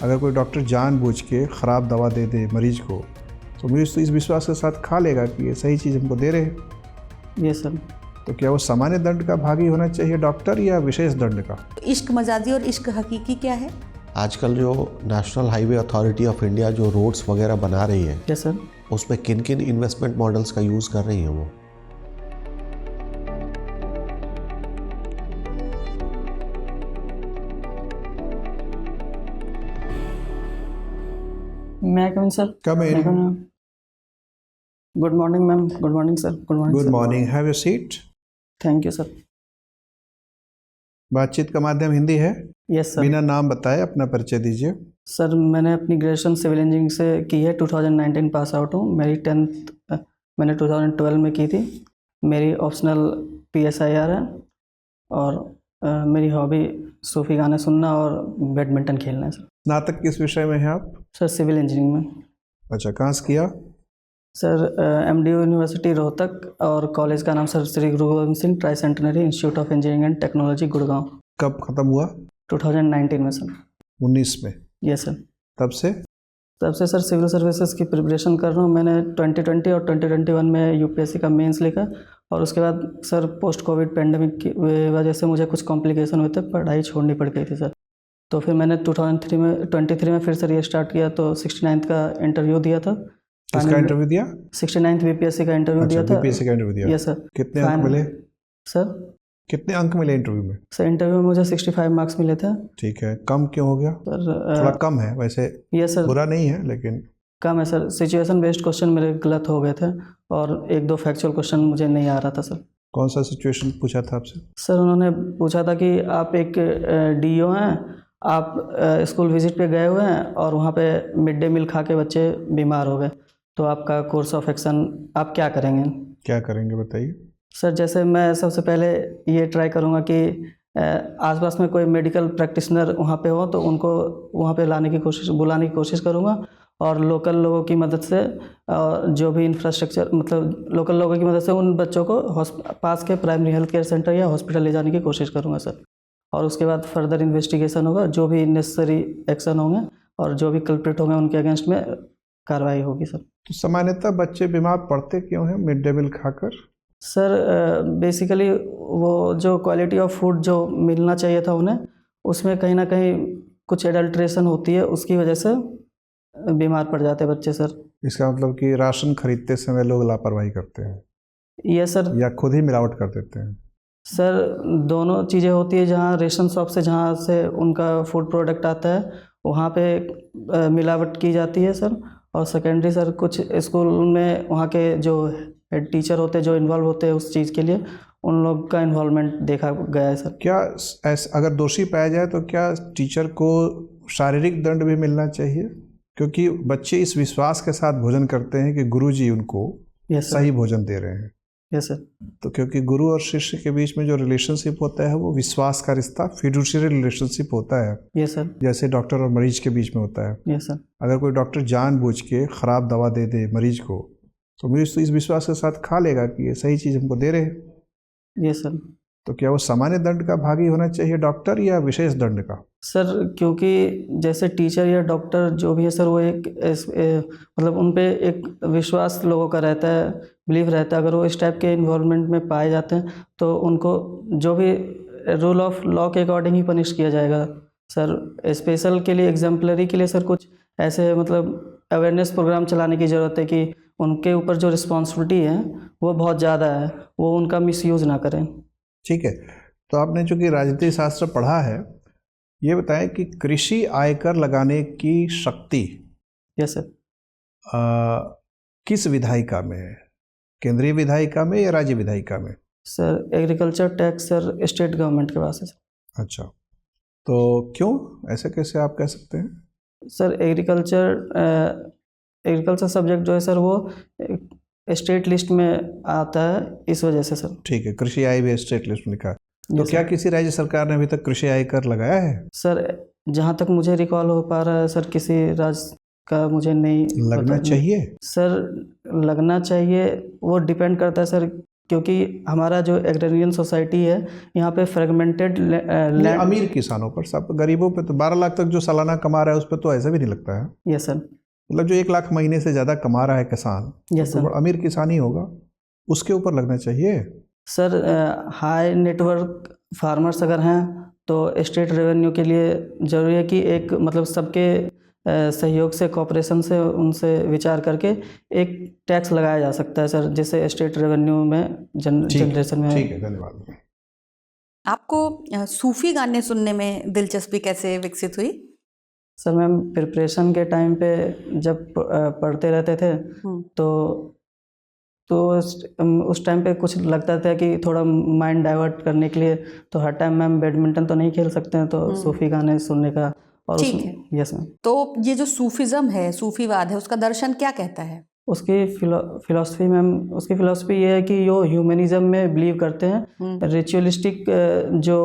अगर कोई डॉक्टर जानबूझ के ख़राब दवा दे दे मरीज को तो मरीज तो इस विश्वास के साथ खा लेगा कि ये सही चीज़ हमको दे रहे हैं। ये सर। तो क्या वो सामान्य दंड का भागी होना चाहिए डॉक्टर या विशेष दंड का? इश्क मजाजी और इश्क हकीकी क्या है? आजकल जो national highway authority of India जो रोड्स वगैरह बना रही है, यस सर, उसमें किन किन इन्वेस्टमेंट मॉडल्स का यूज़ कर रही हैं वो? मैं come sir. Come in. Good morning ma'am. Good morning sir. Good morning. Good morning, have a seat. Thank you sir. बातचीत का माध्यम हिंदी है। Yes sir. बिना नाम बताए अपना परिचय दीजिए। सर मैंने अपनी ग्रेजुएशन सिविल इंजीनियरिंग से की है। 2019 पास आउट हूँ। मेरी 10th मैंने 2012 में की थी। मेरी ऑप्शनल PSIR है और मेरी हॉबी सूफी गाने सुनना और बैडमिंटन खेलना है सर। स्नातक किस विषय में है आप? सर सिविल इंजीनियरिंग में। अच्छा, कहाँ से किया? सर MDU यूनिवर्सिटी रोहतक और कॉलेज का नाम sir Shri Guru Govind Singh try centenary institute of engineering and technology Gurgaon. कब ख़त्म हुआ? 2019 में सर। 19 में? Yes sir. तब से सर सिविल सर्विसेज की प्रिपरेशन कर रहा हूँ। मैंने 2020 और 2021 में UPSC का मेंस लिखा और उसके बाद सर पोस्ट कोविड पेंडेमिक की वजह से मुझे कुछ कॉम्प्लिकेशन हुए थे, पढ़ाई छोड़नी पड़ गई थी सर। तो फिर मैंने 2023 में फिर सर ये स्टार्ट किया तो 69th का इंटरव्यू दिया था। किसका इंटरव्यू दिया? 69th BPSC का इंटरव्यू दिया था। BPSC का इंटरव्यू दिया? Yes sir. कितने अंक मिले सर? कितने अंक मिले इंटरव्यू में? सर इंटरव्यू में मुझे 65 मार्क्स मिले थे। ठीक है, कम क्यों हो गया सर? थोड़ा कम है वैसे। Yes sir. बुरा नहीं है लेकिन कम है सर। सिचुएशन बेस्ड क्वेश्चन मेरे गलत हो गए थे और 1-2 फैक्चुअल क्वेश्चन मुझे नहीं आ रहा था सर। कौन सा सिचुएशन पूछा था आपसे? सर उन्होंने पूछा था कि आप एक DO हैं, आप स्कूल विजिट पे गए हुए हैं और वहाँ पे मिड डे मील खा के बच्चे बीमार हो गए, तो आपका कोर्स ऑफ एक्शन आप क्या करेंगे? क्या करेंगे बताइए। सर जैसे मैं सबसे पहले ये ट्राई करूँगा कि आसपास में कोई मेडिकल प्रैक्टिशनर वहाँ पे हो तो उनको वहाँ पे बुलाने की कोशिश करूँगा और लोकल लोगों की मदद से जो भी इंफ्रास्ट्रक्चर मतलब लोकल लोगों की मदद से उन बच्चों को पास के प्राइमरी हेल्थ केयर सेंटर या हॉस्पिटल ले जाने की कोशिश करूँगा सर। और उसके बाद फर्दर इन्वेस्टिगेशन होगा, जो भी नेसेसरी एक्शन होंगे और जो भी कल्प्रिट होंगे उनके अगेंस्ट में कार्रवाई होगी सर। तो सामान्यतः बच्चे बीमार पड़ते क्यों हैं मिड डे मील खाकर? सर बेसिकली वो जो क्वालिटी ऑफ फूड जो मिलना चाहिए था उन्हें, उसमें कहीं ना कहीं कुछ एडल्ट्रेशन होती है, उसकी वजह से बीमार पड़ जाते हैं बच्चे सर। इसका मतलब कि राशन खरीदते समय लोग लापरवाही करते हैं? ये सर। या खुद ही मिलावट कर देते हैं? सर दोनों चीज़ें होती है। जहाँ रेशन शॉप से जहाँ से उनका फूड प्रोडक्ट आता है वहाँ पे मिलावट की जाती है सर। और सेकेंडरी सर कुछ स्कूल में वहाँ के जो हेड टीचर होते हैं जो इन्वॉल्व होते हैं उस चीज़ के लिए, उन लोग का इन्वॉल्वमेंट देखा गया है सर। क्या अगर दोषी पाया जाए तो क्या टीचर को शारीरिक दंड भी मिलना चाहिए? क्योंकि बच्चे इस विश्वास के साथ भोजन करते हैं कि गुरुजी उनको सही भोजन दे रहे हैं। Yes sir. तो क्योंकि गुरु और शिष्य के बीच में जो रिलेशनशिप होता है वो विश्वास का रिश्ता, फिड्यूशियरी रिलेशनशिप होता है। Yes sir. जैसे डॉक्टर और मरीज के बीच में होता है। Yes sir. अगर कोई डॉक्टर जानबूझ के ख़राब दवा दे दे मरीज को तो मरीज तो इस विश्वास के साथ खा लेगा कि ये सही चीज़ हमको दे रहे हैं। Yes sir. तो क्या वो सामान्य दंड का भागी होना चाहिए डॉक्टर या विशेष दंड का? सर क्योंकि जैसे टीचर या डॉक्टर जो भी है सर वो मतलब उन पे एक विश्वास लोगों का रहता है, बिलीव रहता है। अगर वो इस टाइप के इन्वॉल्वमेंट में पाए जाते हैं तो उनको जो भी रूल ऑफ लॉ के अकॉर्डिंग ही पनिश किया जाएगा सर। स्पेशल के लिए, एग्जाम्पलरी के लिए सर कुछ ऐसे मतलब अवेयरनेस प्रोग्राम चलाने की ज़रूरत है कि उनके ऊपर जो रिस्पॉन्सिबिलिटी है वो बहुत ज़्यादा है, वो उनका मिसयूज़ ना करें। ठीक है, तो आपने चूँकि राजनीति शास्त्र पढ़ा है, ये बताएं कि कृषि आयकर लगाने की शक्ति यस सर किस विधायिका में है? केंद्रीय विधायिका में या राज्य विधायिका में? Sir agriculture tax sir state government के पास है सर। अच्छा, तो क्यों ऐसे कैसे आप कह सकते हैं? सर एग्रीकल्चर सब्जेक्ट जो है सर वो स्टेट लिस्ट में आता है, इस वजह से सर। ठीक है, कृषि आय भी स्टेट लिस्ट में लिखा है। तो क्या किसी राज्य सरकार ने अभी तक कृषि आयकर लगाया है? सर जहाँ तक मुझे रिकॉल हो पा रहा है सर किसी राज्य का मुझे नहीं लगना चाहिए सर। लगना चाहिए, वो डिपेंड करता है सर क्योंकि हमारा जो एग्रेरियन सोसाइटी है यहाँ पे फ्रेगमेंटेड ये लैंड। अमीर किसानों पर, सब गरीबों पे तो 12 लाख तक जो सालाना कमा रहा है उस पर तो ऐसा भी नहीं लगता है। Yes sir. मतलब जो 1 लाख महीने से ज़्यादा कमा रहा है किसान, यस तो सर। बड़ा अमीर किसान ही होगा, उसके ऊपर लगना चाहिए। सर हाई नेटवर्क फार्मर्स अगर हैं तो स्टेट रेवेन्यू के लिए ज़रूरी है कि एक मतलब सबके सहयोग से, कॉपरेशन से, उनसे विचार करके एक टैक्स लगाया जा सकता है सर, जिससे स्टेट रेवेन्यू में जनरेशन में। ठीक है, धन्यवाद। आपको सूफी गाने सुनने में दिलचस्पी कैसे विकसित हुई? सर मैम प्रिपरेशन के टाइम पे जब पढ़ते रहते थे तो उस टाइम पे कुछ लगता था कि थोड़ा माइंड डाइवर्ट करने के लिए, तो हर टाइम मैम बैडमिंटन तो नहीं खेल सकते हैं, तो सूफी गाने सुनने का। और ठीक है। Yes ma'am. तो ये जो सूफिज्म है, सूफीवाद है, उसका दर्शन क्या कहता है? उसकी फिलॉसफी मैम, उसकी फिलॉसफी ये है कि जो ह्यूमनिज्म में बिलीव करते हैं, रिचुअलिस्टिक जो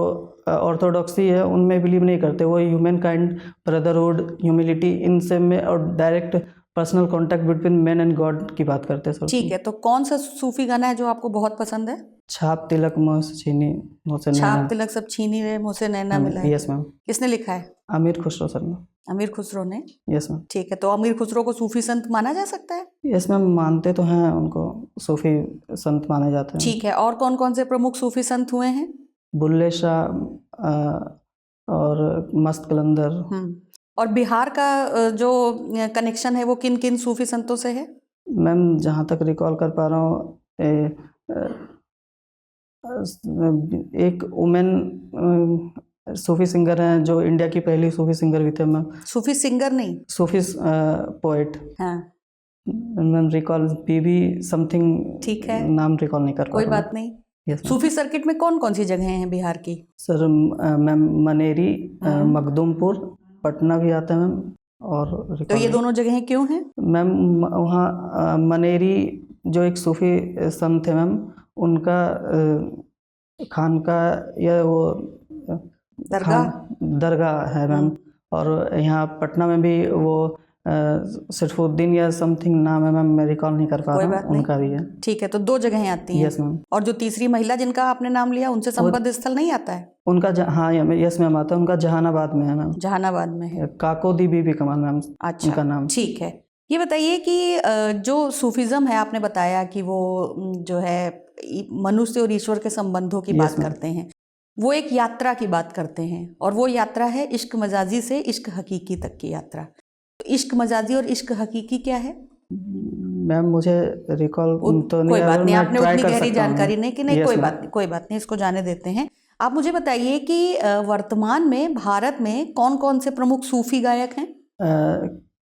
ऑर्थोडॉक्सी है उनमें बिलीव नहीं करते। वो ह्यूमन काइंड, ब्रदरहुड, ह्यूमिलिटी, इन सब में और direct personal contact between man and God की बात करते हैं सर। ठीक है, तो कौन सा सूफी गाना है जो आपको बहुत पसंद है? छाप तिलक मुझसे छीनी, मुझसे छाप तिलक सब छीनी रे, मुझसे नैना मिला है। Yes ma'am. किसने लिखा है? अमीर खुसरो सर मैम। अमीर खुसरो ने। Yes ma'am. ठीक है, तो अमीर खुसरो को सूफी संत माना जा सकता है? यस मैम, मानते तो हैं, उनको सूफी संत माने जाते हैं। ठीक है, और कौन कौन से प्रमुख सूफी संत हुए हैं? बुल्ले शाह और मस्त कलंदर। और बिहार का जो कनेक्शन है वो किन किन सूफी संतों से है? मैम जहाँ तक रिकॉल कर पा रहा हूँ, एक वुमेन सूफी सिंगर हैं जो इंडिया की पहली सूफी सिंगर भी थे मैम। सूफी सिंगर नहीं, सूफी पोएट। हाँ मैम रिकॉल बीबी समथिंग, ठीक है, नाम रिकॉल नहीं कर पा कोई रहा हूँ। बात नहीं। Yes ma'am. सूफी सर्किट में कौन कौन सी जगह हैं बिहार की? सर मैम मनेरी, मखदूमपुर, पटना भी आता है मैम। और तो ये दोनों जगहें क्यों हैं? मैम वहाँ मनेरी जो एक सूफी संत थे मैम, उनका खानका या वो दरगाह है मैम। और यहाँ पटना में भी वो सिरफुद्दीन या समथिंग नाम है मैम, मैं रिकॉल नहीं कर पा रहा हूँ, उनका भी है। ठीक है, तो 2 जगहें आती हैं। Yes ma'am. और जो तीसरी महिला जिनका आपने नाम लिया, उनसे संबद्ध स्थल नहीं आता है? उनका हाँ यस मैम आता है, उनका जहानाबाद में है मैम। जहानाबाद में है। काको दी बीबी कमान मैम। अच्छा, उनका नाम। ठीक है। ये बताइए कि जो सूफिज्म है, आपने बताया कि वो जो है मनुष्य और ईश्वर के संबंधों की बात करते हैं, वो एक यात्रा की बात करते हैं, और वो यात्रा है इश्क मजाजी से इश्क हकीकी तक की यात्रा। तो इश्क मजाजी और इश्क हकीकी क्या है? मैम मुझे रिकॉल तो नहीं, कोई बात नहीं, आपने उतनी गहरी जानकारी नहीं कि नहीं, कोई बात नहीं, इसको जाने देते हैं। आप मुझे बताइए कि वर्तमान में भारत में कौन कौन से प्रमुख सूफी गायक हैं?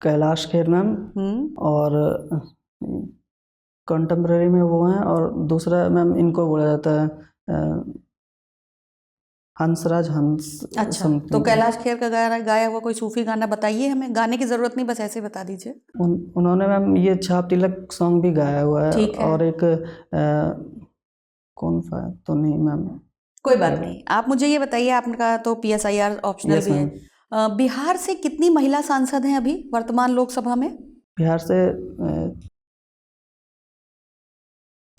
कैलाश खेर मैम, और कंटेम्प्रेरी में वो हैं, और दूसरा मैम इनको बोला जाता है हंसराज हंस। अच्छा, तो कैलाश खेर का गाया हुआ कोई सूफी गाना बताइए हमें। गाने की जरूरत नहीं, बस ऐसे बता दीजिए। उन्होंने मैम ये छाप तिलक सॉन्ग भी गाया हुआ है। ठीक है। और एक कौन सा तो नहीं मैम, कोई बात नहीं। आप मुझे ये बताइए, आपका तो PSIR ऑप्शनल भी है, बिहार से कितनी महिला सांसद हैं अभी वर्तमान लोकसभा में? बिहार से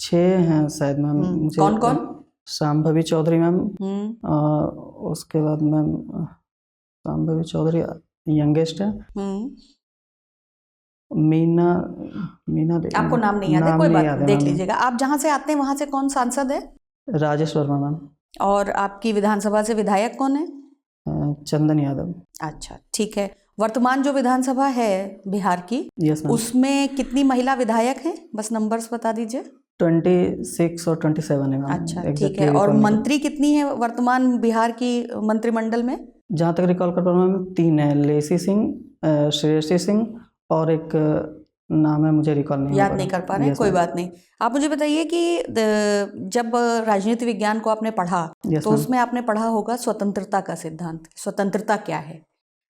6 हैं शायद मैम। मुझे कौन कौन? शांभवी चौधरी मैम, उसके बाद मैम शांभवी चौधरी यंगेस्ट है। मीना आपको नाम नहीं याद है, कोई बात नहीं, देख लीजिएगा। आप जहाँ से आते हैं वहाँ से कौन सांसद है? राजेश वर्मा मैम। और आपकी विधानसभा से विधायक कौन है? चंदन यादव। अच्छा, ठीक है। वर्तमान जो विधानसभा है बिहार की, यस मैम, उसमें कितनी महिला विधायक हैं? बस नंबर्स बता दीजिए। 26 और 27 है मैम। अच्छा, ठीक है। और मंत्री कितनी है वर्तमान बिहार की मंत्रिमंडल में? जहाँ तक रिकॉल कर पा रहा हूँ मैम 3 है, लेसी सिंह, श्रेयसी सिंह, और एक नाम है मुझे रिकॉल नहीं, याद नहीं कर पा रहे हैं, कोई बात नहीं। आप मुझे बताइए कि जब राजनीति विज्ञान को आपने पढ़ा तो उसमें आपने पढ़ा होगा स्वतंत्रता का सिद्धांत। स्वतंत्रता क्या है?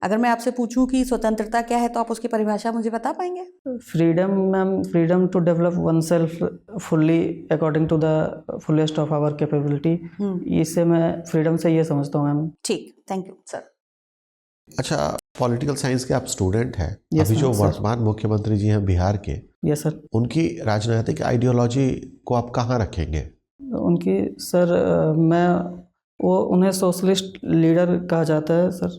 अगर मैं आपसे पूछूं कि स्वतंत्रता क्या है, तो आप उसकी परिभाषा मुझे बता पाएंगे? Freedom ma'am, freedom to develop oneself fully according to the fullest of our capability. इससे मैं फ्रीडम से ये समझता हूँ मैम। ठीक, थैंक यू सर। अच्छा, पॉलिटिकल साइंस के आप स्टूडेंट हैं। अभी जो वर्तमान मुख्यमंत्री जी हैं बिहार के, यस सर। उनकी राजनीतिक आइडियोलॉजी को आप कहाँ रखेंगे? उनकी सर उन्हें सोशलिस्ट लीडर कहा जाता है सर।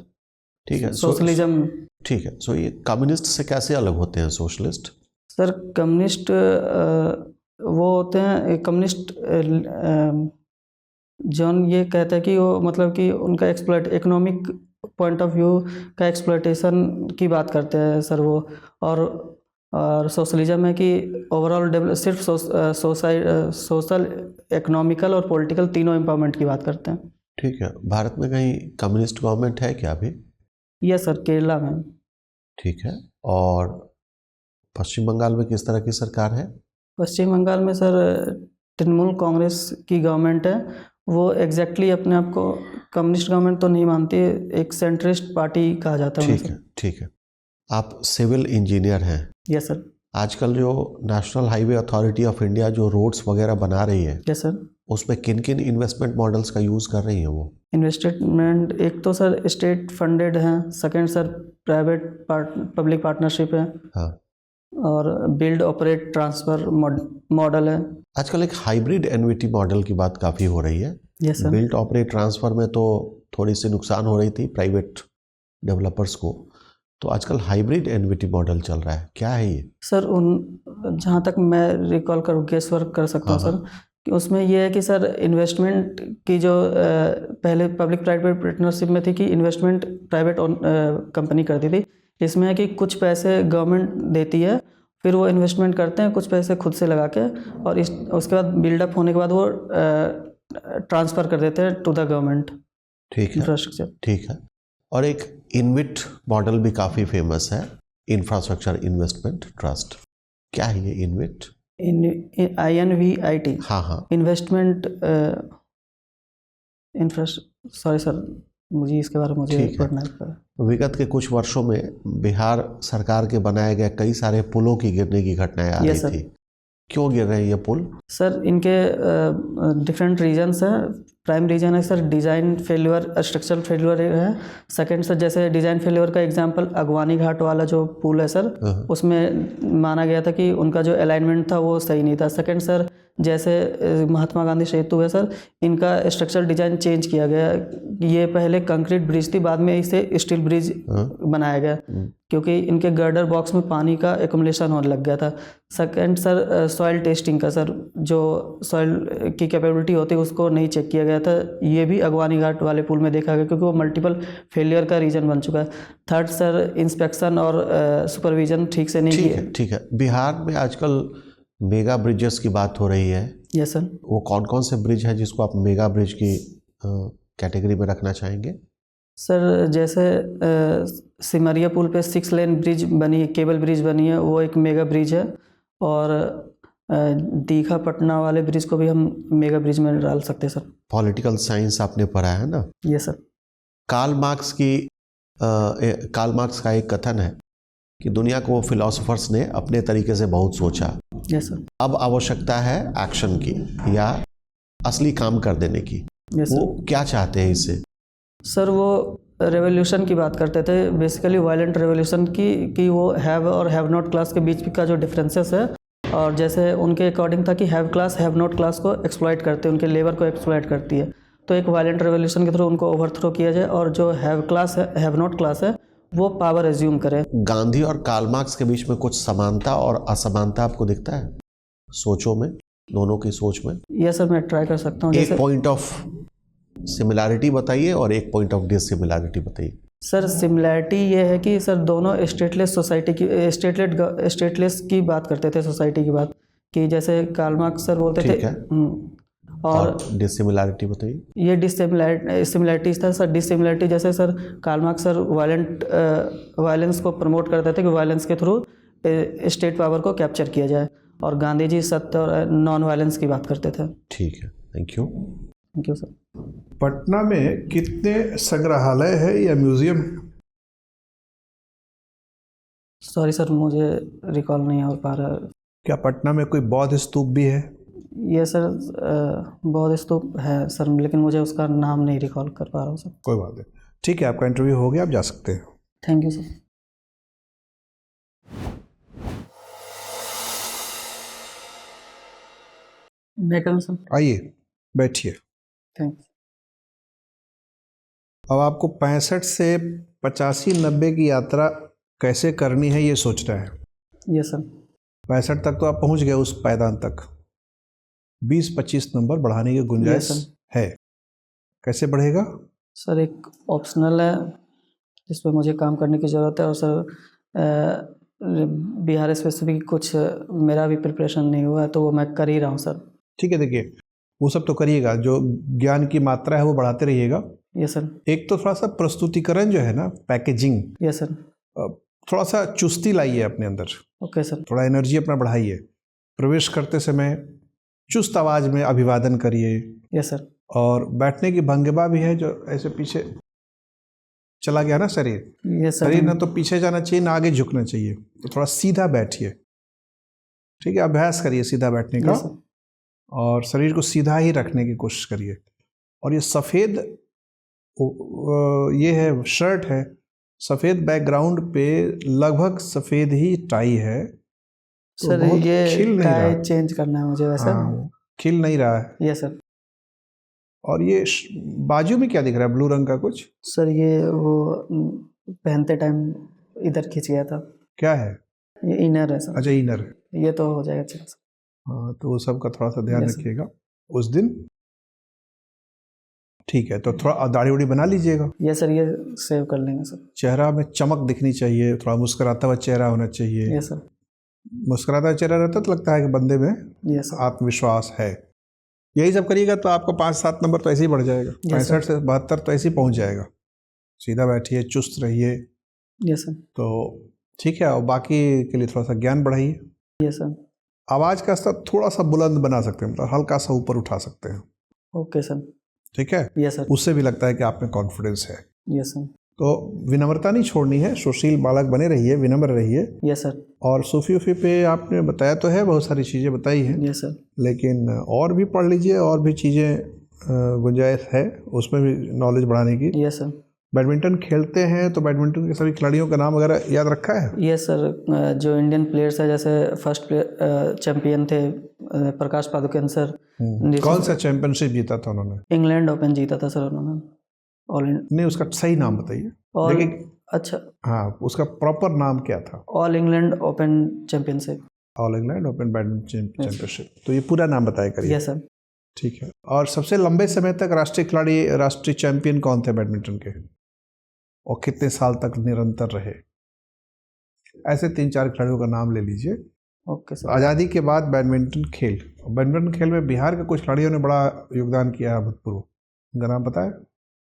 ठीक है, सोशलिज्म। ठीक है। सो ये कम्युनिस्ट से कैसे अलग होते हैं सोशलिस्ट? सर कम्युनिस्ट वो होते हैं कम्युनिस्ट जॉन ये कहता है कि वो मतलब कि उनका इकोनॉमिक पॉइंट ऑफ व्यू का एक्सप्लॉयटेशन की बात करते हैं सर वो। और सोशलिज्म है कि ओवरऑल सिर्फ सोशल, इकोनॉमिकल और पॉलिटिकल तीनों एम्पावरमेंट की बात करते हैं। ठीक है। भारत में कहीं कम्युनिस्ट गवर्नमेंट है क्या अभी? यस सर, केरला में। ठीक है। और पश्चिम बंगाल में किस तरह की सरकार है? पश्चिम बंगाल में सर तृणमूल कांग्रेस की गवर्नमेंट है। वो एग्जैक्टली अपने आप को कम्युनिस्ट गवर्नमेंट तो नहीं मानती है, एक सेंट्रिस्ट पार्टी कहा जाता है। ठीक है, ठीक है। आप सिविल इंजीनियर हैं। Yes sir. आजकल जो national highway authority of India जो रोड्स वगैरह बना रही है, यस सर, उसमें किन किन इन्वेस्टमेंट मॉडल्स का यूज़ कर रही है वो? इन्वेस्टमेंट एक तो सर स्टेट फंडेड है, second sir private public partnership है, हाँ, और बिल्ड ऑपरेट ट्रांसफर मॉडल है। आजकल एक हाइब्रिड एन्युटी मॉडल की बात काफ़ी हो रही है। Yes sir. Build operate transfer में तो थोड़ी सी नुकसान हो रही थी प्राइवेट डेवलपर्स को, तो आजकल हाइब्रिड एन्युटी मॉडल चल रहा है, क्या है ये? सर जहाँ तक मैं रिकॉल गेस वर्क कर सकता हूँ सर, कि उसमें ये है कि सर इन्वेस्टमेंट की जो पहले पब्लिक प्राइवेट पार्टनरशिप में थी कि इन्वेस्टमेंट प्राइवेट कंपनी करती थी। इसमें है कि कुछ पैसे गवर्नमेंट देती है, फिर वो इन्वेस्टमेंट करते हैं कुछ पैसे खुद से लगा के, और उसके बाद बिल्डअप होने के बाद वो ट्रांसफ़र कर देते हैं टू द गवर्नमेंट। ठीक है, इंफ्रास्ट्रक्चर। ठीक है। और एक इनविट मॉडल भी काफ़ी फेमस है, इंफ्रास्ट्रक्चर इन्वेस्टमेंट ट्रस्ट। क्या है ये इनविट? INVIT। हाँ हाँ। इन्वेस्टमेंट सॉरी सर, मुझे इसके बारे में मुझे पढ़ना है। विगत के कुछ वर्षों में बिहार सरकार के बनाए गए कई सारे पुलों की गिरने की घटनाएं आ रही थी। क्यों गिर रहे हैं ये पुल? सर इनके डिफरेंट रीजन्स हैं। प्राइम रीजन है sir design failure, structural failure है। सेकंड सर जैसे डिज़ाइन फेल्यूर का एग्जांपल अगवानी घाट वाला जो पुल है सर, उसमें माना गया था कि उनका जो अलाइनमेंट था वो सही नहीं था। सेकंड सर जैसे महात्मा गांधी सेतु है सर, इनका स्ट्रक्चरल डिज़ाइन चेंज किया गया। ये पहले कंक्रीट ब्रिज थी, बाद में इसे स्टील ब्रिज बनाया गया क्योंकि इनके गर्डर बॉक्स में पानी का एक्युमुलेशन होने लग गया था। सेकंड सर सॉइल टेस्टिंग का सर, जो सॉइल की कैपेबिलिटी होती है उसको नहीं चेक किया गया था। ये भी अगवानी घाट वाले पुल में देखा गया क्योंकि वो मल्टीपल फेलियर का रीजन बन चुका है। थर्ड सर इंस्पेक्शन और सुपरविजन ठीक से नहीं किया। ठीक है। बिहार में आजकल मेगा ब्रिजेस की बात हो रही है। Yes sir. वो कौन कौन से ब्रिज है जिसको आप मेगा ब्रिज की कैटेगरी में रखना चाहेंगे? सर जैसे सिमरिया पुल पे 6 लेन ब्रिज बनी है, केबल ब्रिज बनी है, वो एक मेगा ब्रिज है। और दीघा पटना वाले ब्रिज को भी हम मेगा ब्रिज में डाल सकते हैं सर। पॉलिटिकल साइंस आपने पढ़ा है ना? Yes sir. कार्ल मार्क्स का एक कथन है कि दुनिया को फिलोसोफर्स ने अपने तरीके से बहुत सोचा। Yes sir. अब आवश्यकता है एक्शन की या असली काम कर देने की। वो क्या चाहते हैं इससे? सर वो रेवोल्यूशन की बात करते थे, बेसिकली वायलेंट रेवोल्यूशन की, कि वो हैव और हैव नॉट क्लास के बीच का जो डिफरेंसेस है, और जैसे उनके अकॉर्डिंग था कि have class have not class को एक्सप्लॉइट करते हैं, उनके लेबर को एक्सप्लॉइट करती है, तो एक वायलेंट रेवोल्यूशन के थ्रू उनको ओवरथ्रो किया जाए और जो हैव क्लास है, हैव नॉट क्लास है, वो पावर एज्यूम करे। गांधी और कार्ल मार्क्स के बीच में कुछ समानता और असमानता आपको दिखता है सोचों में, दोनों की सोच में? यस सर, मैं ट्राई कर सकता हूँ। एक पॉइंट ऑफ सिमिलैरिटी बताइए और एक पॉइंट ऑफ डिसिमिलैरिटी बताइए। सर सिमिलैरिटी ये है कि सर दोनों स्टेटलेस सोसाइटी की स्टेटलेस की बात करते थे, सोसाइटी की बात, कि जैसे कार्ल मार्क्स सर बोलते थे। और डिसिमिलैरिटी बताइए। ये सिमिलैरिटीज था सर। डिसिमिलैरिटी जैसे sir Karl Marx sir violence को प्रमोट करते थे कि वायलेंस के थ्रू स्टेट पावर को कैप्चर किया जाए, और गांधी जी सत्य और नॉन वायलेंस की बात करते थे। ठीक है, thank you. Thank you sir. Patna में कितने संग्रहालय है या म्यूजियम है? सॉरी सर, मुझे रिकॉल नहीं हो पा रहा। क्या पटना में कोई बौद्ध स्तूप भी है? ये सर बौद्ध स्तूप है सर, लेकिन मुझे उसका नाम नहीं रिकॉल कर पा रहा हूँ सर। कोई बात नहीं, ठीक है, आपका इंटरव्यू हो गया, आप जा सकते हैं। Thank you sir. मैं करूँ सर? आइए बैठिए। थैंक्स। अब आपको 65 से 85-90 की यात्रा कैसे करनी है ये सोचना है। Yes sir. 65 तक तो आप पहुंच गए, उस पायदान तक 20-25 नंबर बढ़ाने की गुंजाइश Yes, है। कैसे बढ़ेगा? सर एक ऑप्शनल है जिस पे मुझे काम करने की ज़रूरत है, और सर बिहार स्पेसिफिक कुछ मेरा भी प्रिपरेशन नहीं हुआ है, तो वो मैं कर ही रहा हूँ सर। ठीक है, देखिए वो सब तो करिएगा, जो ज्ञान की मात्रा है वो बढ़ाते रहिएगा। Yes sir. एक तो थोड़ा सा प्रस्तुतिकरण जो है ना, पैकेजिंग, यस सर। थोड़ा सा चुस्ती लाइए अपने अंदर। Okay sir. थोड़ा एनर्जी अपना बढ़ाइए। प्रवेश करते समय चुस्त आवाज में अभिवादन करिए। Yes sir. और बैठने की भंगिमा भी है, जो ऐसे पीछे चला गया ना शरीर, यस सर। शरीर ना तो पीछे जाना चाहिए ना आगे झुकना चाहिए, तो थोड़ा सीधा बैठिए। ठीक है, अभ्यास करिए सीधा बैठने का। Yes sir. और शरीर को सीधा ही रखने की कोशिश करिए। और ये सफ़ेद ये है शर्ट है, सफ़ेद बैकग्राउंड पे लगभग सफ़ेद ही टाई है, तो सर बहुत ये खिल नहीं रहा। टाई चेंज करना है मुझे वैसे। हाँ, खिल नहीं रहा है। Yes sir. और ये बाजू में क्या दिख रहा है, ब्लू रंग का कुछ? सर ये वो पहनते टाइम इधर खींच गया था। क्या है? ये इनर है सर। अच्छा, इनर। ये तो हो जाएगा अच्छा सर। हाँ, तो वो सब का थोड़ा सा ध्यान Yes, रखिएगा उस दिन। ठीक है, तो थोड़ा दाढ़ी उड़ी बना लीजिएगा। ये सर ये सेव कर लेंगे सर। चेहरा में चमक दिखनी चाहिए, थोड़ा मुस्कुराता हुआ चेहरा होना चाहिए। ये सर। मुस्कुराता हुआ चेहरा रहता तो लगता है कि बंदे में ये सर। आत्मविश्वास है। यही सब करिएगा तो आपका 5-7 नंबर तो ऐसे ही बढ़ जाएगा। 65 से 72 तो ऐसे ही पहुंच जाएगा। सीधा बैठिए, चुस्त रहिए। ये सर। तो ठीक है, और बाकी के लिए थोड़ा सा ज्ञान बढ़ाइए। ये सर। आवाज़ का स्तर थोड़ा सा बुलंद बना सकते हैं, मतलब हल्का सा ऊपर उठा सकते हैं। Okay sir. ठीक है, ये सर। उससे भी लगता है कि आप में कॉन्फिडेंस है। ये सर। तो विनम्रता नहीं छोड़नी है, सुशील बालक बने रहिए, विनम्र रहिए। ये सर। और सूफी उफी पे आपने बताया तो है, बहुत सारी चीज़ें बताई हैं। ये सर। लेकिन और भी पढ़ लीजिए, और भी चीज़ें गुंजाइश है उसमें भी नॉलेज बढ़ाने की। ये सर। बैडमिंटन खेलते हैं तो बैडमिंटन के सभी खिलाड़ियों का नाम वगैरह याद रखा है? ये सर जो इंडियन प्लेयर्स है, जैसे फर्स्ट प्लेयर चैंपियन थे प्रकाश पादुकोण सर। कौन सा चैंपियनशिप जीता था उन्होंने? इंग्लैंड ओपन जीता था सर उन्होंने। ऑल नहीं, उसका सही नाम बताइए। ऑल लेकिन अच्छा, हाँ, उसका प्रॉपर नाम क्या था? All England open championship. All England open badminton championship. तो ये पूरा नाम बताया करिए। Yes sir. ठीक है। और सबसे लंबे समय तक राष्ट्रीय खिलाड़ी, राष्ट्रीय चैंपियन कौन थे बैडमिंटन के, और कितने साल तक निरंतर रहे? ऐसे 3-4 खिलाड़ियों का नाम ले लीजिए। Okay sir. आज़ादी के बाद बैडमिंटन खेल में बिहार के कुछ खिलाड़ियों ने बड़ा योगदान किया है अभूतपूर्व। उनका नाम पता है?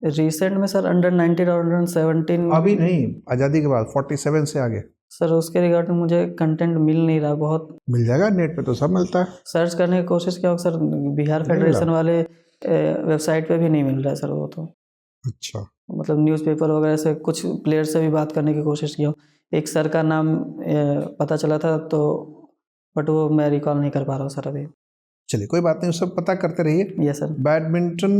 रिसेंट में सर अंडर 19 और अंडर 17। अभी नहीं, आज़ादी के बाद 47 से आगे। सर उसके रिगार्डिंग मुझे कंटेंट मिल नहीं रहा, बहुत मिल जाएगा, नेट पे तो सब मिलता है। सर्च करने की कोशिश किया सर, बिहार फेडरेशन वाले वेबसाइट पे भी नहीं मिल रहा है सर वो तो। अच्छा, मतलब न्यूज़पेपर वगैरह से कुछ प्लेयर से भी बात करने की कोशिश किया, एक सर का नाम पता चला था तो, बट वो मैं रिकॉल नहीं कर पा रहा हूँ सर अभी। चलिए कोई बात नहीं, सब पता करते रहिए। Yes sir. बैडमिंटन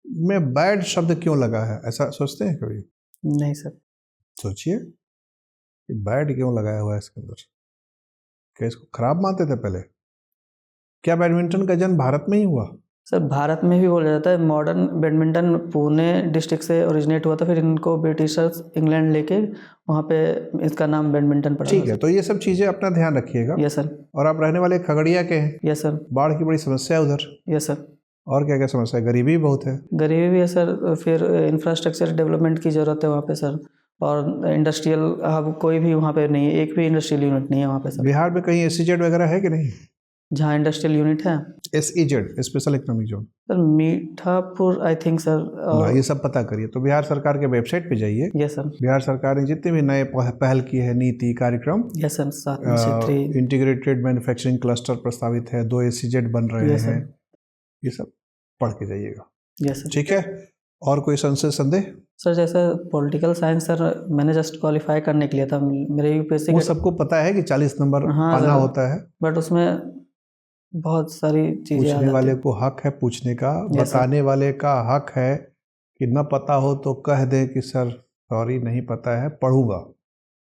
में बैड शब्द क्यों लगा है, ऐसा सोचते हैं कभी? नहीं सर। सोचिए कि बैड क्यों लगाया हुआ है इसके अंदर। क्या इसको खराब मानते थे पहले? क्या बैडमिंटन का जन्म भारत में ही हुआ? सर भारत में भी बोला जाता है, मॉडर्न बैडमिंटन पुणे डिस्ट्रिक्ट से ओरिजिनेट हुआ था, फिर इनको ब्रिटिशर्स इंग्लैंड लेके वहाँ पे इसका नाम बैडमिंटन पड़ा। ठीक है, तो ये सब चीज़ें अपना ध्यान रखिएगा। Yes sir. और आप रहने वाले खगड़िया के हैं? Yes sir. बाढ़ की बड़ी समस्या है उधर। Yes sir. और क्या क्या समस्या है? गरीबी बहुत है। गरीबी भी है सर, फिर इंफ्रास्ट्रक्चर डेवलपमेंट की ज़रूरत है वहाँ पे सर, और इंडस्ट्रियल हब कोई भी वहाँ पे नहीं है, एक भी इंडस्ट्रियल यूनिट नहीं है वहाँ पे सर। बिहार में कहीं SEZ वगैरह है कि नहीं? जहाँ इंडस्ट्रियल यूनिट है SEZ, special economic zone. Sir, Mithapur I think sir. ना, ये सब पता करिए। तो बिहार सरकार के वेबसाइट पे जाइए। Yes sir. बिहार सरकार ने जितने भी नए पहल की है, नीति कार्यक्रम, yes sir, 7 integrated manufacturing cluster प्रस्तावित है, 2 SEZ बन रहे Yes, हैं, sir. ये सब पढ़ के जाइएगा। Yes sir. ठीक है, और कोई संदेह? सर जैसे पॉलिटिकल साइंस सर मैंने जस्ट क्वालिफाई करने के लिए था, मेरे यूपीएससी वो सबको पता है कि 40 नंबर हाँ, पाना होता है, बट उसमें बहुत सारी चीज़ें पूछने वाले को हक है पूछने का, बताने वाले का हक है कि न पता हो तो कह दे कि सर सॉरी नहीं पता है, पढ़ूंगा।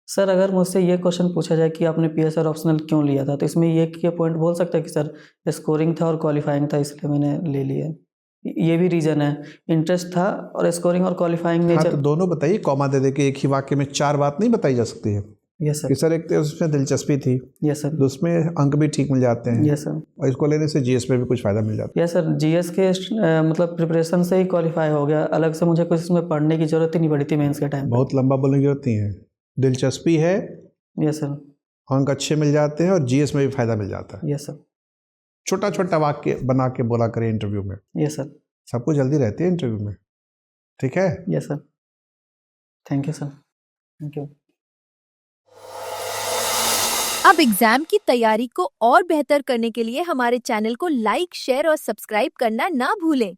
सर अगर मुझसे ये क्वेश्चन पूछा जाए कि आपने पीएसआर ऑप्शनल क्यों लिया था, तो इसमें ये पॉइंट बोल सकता है कि सर स्कोरिंग था और क्वालिफाइंग था, इसलिए मैंने ले लिया। ये भी रीज़न है, इंटरेस्ट था और स्कोरिंग और क्वालिफाइंग हाँ, नेचर। तो दोनों बताइए, कॉमा दे दे के एक ही वाक्य में 4 बात नहीं बताई जा सकती है यस कि सर। सर एक तो उसमें दिलचस्पी थी, यस सर। तो उसमें अंक भी ठीक मिल जाते हैं, यस सर। और इसको लेने से जीएस में भी कुछ फ़ायदा मिल जाता यस सर, जीएस के मतलब प्रिपरेशन से ही क्वालिफाई हो गया, अलग से मुझे कुछ इसमें पढ़ने की ज़रूरत ही नहीं पड़ी थी मेंस के है। टाइम बहुत लंबा बोलने की जरूरत नहीं है, दिलचस्पी है, यस सर। अंक अच्छे मिल जाते हैं और जीएस में भी फ़ायदा मिल जाता है। Yes sir. छोटा छोटा वाक्य बना के बोला करें इंटरव्यू में, यस सर। सबको जल्दी रहती है इंटरव्यू में। ठीक है, yes sir. Thank you sir. Thank you. अब एग्जाम की तैयारी को और बेहतर करने के लिए हमारे चैनल को लाइक, शेयर और सब्सक्राइब करना ना भूलें।